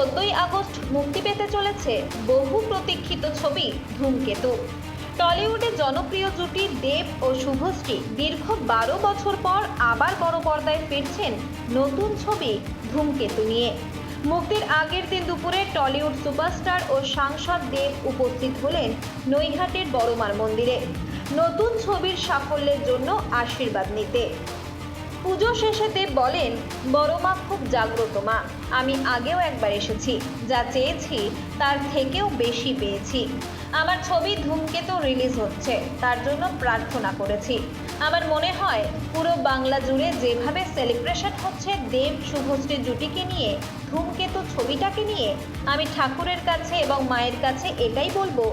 14ই August মুক্তি পেতে চলেছে বহু প্রতীক্ষিত ছবি ধূমকেতু। টলিউডে জনপ্রিয় জুটি দেব ও শুভশ্রী দীর্ঘ 12 বছর পর আবার বড় পর্দায় ফিরছেন নতুন ছবি ধূমকেতু নিয়ে। মুক্তির আগের দিন দুপুরে টলিউড সুপারস্টার ও সাংসদ দেব উপস্থিত হলেন নৈহাটির বড়মার মন্দিরে নতুন ছবির সাফল্যের জন্য আশীর্বাদ নিতে। পুজো শেষে দেব বলেন, বড়মা খুব জাগ্রত মা, আমি আগেও একবার এসেছি, যা চেয়েছি তার থেকেও বেশি পেয়েছি। আমার ছবি ধূমকেতু রিলিজ হচ্ছে, তার জন্য প্রার্থনা করেছি। আমার মনে হয় পুরো বাংলা জুড়ে যেভাবে সেলিব্রেশন হচ্ছে দেব শুভশ্রী জুটিকে নিয়ে, ধূমকেতু ছবিটাকে নিয়ে, আমি ঠাকুরের কাছে এবং মায়ের কাছে এটাই বলবো,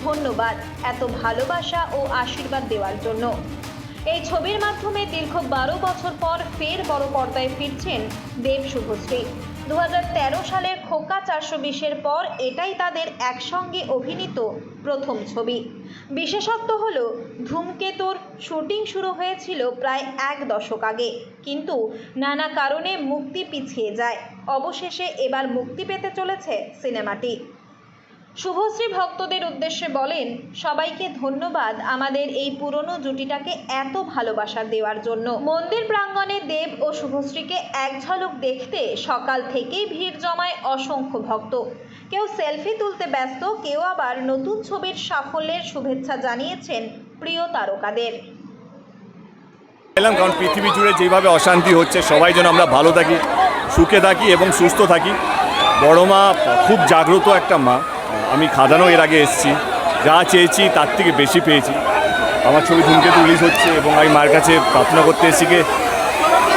ধন্যবাদ এত ভালোবাসা ও আশীর্বাদ দেওয়ার জন্য। এই ছবির মাধ্যমে দীর্ঘ 12 বছর পর ফের বড় পর্দায় ফিরছেন দেব শুভশ্রী। 2013 সালের খোকা 420-এর পর এটাই তাদের একসঙ্গে অভিনীত প্রথম ছবি। বিশেষত্ব হলো ধূমকেতুর শুটিং শুরু হয়েছিল প্রায় 1 দশক আগে, কিন্তু নানা কারণে মুক্তি পিছিয়ে যায়। অবশেষে এবার মুক্তি পেতে চলেছে সিনেমাটি। শুভশ্রী ভক্তদের উদ্দেশ্যে বলেন, সবাইকে ধন্যবাদ আমাদের এই পুরনো জুটিটাকে এত ভালোবাসা দেওয়ার জন্য। মন্দির প্রাঙ্গণে দেব ও শুভশ্রীকে এক ঝলক দেখতে সকাল থেকেই ভিড় জমায় অসংখ্য ভক্ত। কেউ সেলফি তুলতে ব্যস্ত, কেউ আবার নতুন ছবির সাফল্যের শুভেচ্ছা জানিয়েছেন প্রিয় তারকাদের। কারণ পৃথিবী জুড়ে যেভাবে অশান্তি হচ্ছে, সবাই যেন আমরা ভালো থাকি, সুখে থাকি এবং সুস্থ থাকি। বড় মা খুব জাগ্রত একটা মা। আমি খাদানও এর আগে এসেছি, যা চেয়েছি তার থেকে বেশি পেয়েছি। আমার ছবি ধূমকেতু রিলিজ হচ্ছে এবং আমি মায়ের কাছে প্রার্থনা করতে এসেছি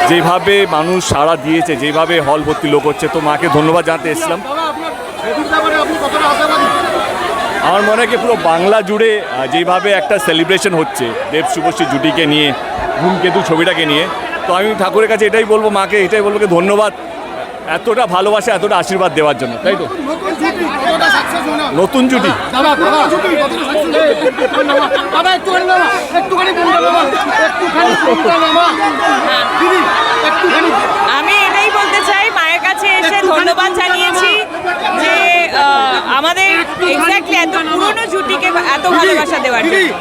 যেভাবে মানুষ সাড়া দিয়েছে, যেভাবে হল ভর্তি লোক হচ্ছে, তো মাকে ধন্যবাদ জানাতে এসেছিলাম। আমার মনে হয় কি পুরো বাংলা জুড়ে যেভাবে একটা সেলিব্রেশন হচ্ছে দেব শুভশ্রী জুটিকে নিয়ে, ধূমকেতু ছবিটাকে নিয়ে, তো আমি ঠাকুরের কাছে এটাই বলবো, মাকে এটাই বলবো ধন্যবাদ এতটা ভালোবাসা, এতটা আশীর্বাদ দেওয়ার জন্য। তাই তো নতুন জুটি আমি এটাই বলতে চাই, মায়ের কাছে এসে ধন্যবাদ জানিয়েছি যে আমাদের এক্স্যাক্টলি এত পুরনো জুটিকে এত ভালোবাসা দেওয়ার জন্য।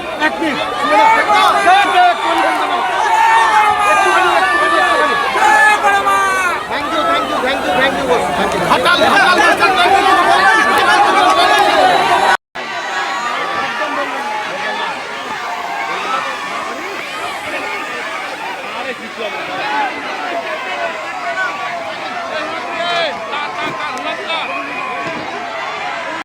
Thank you.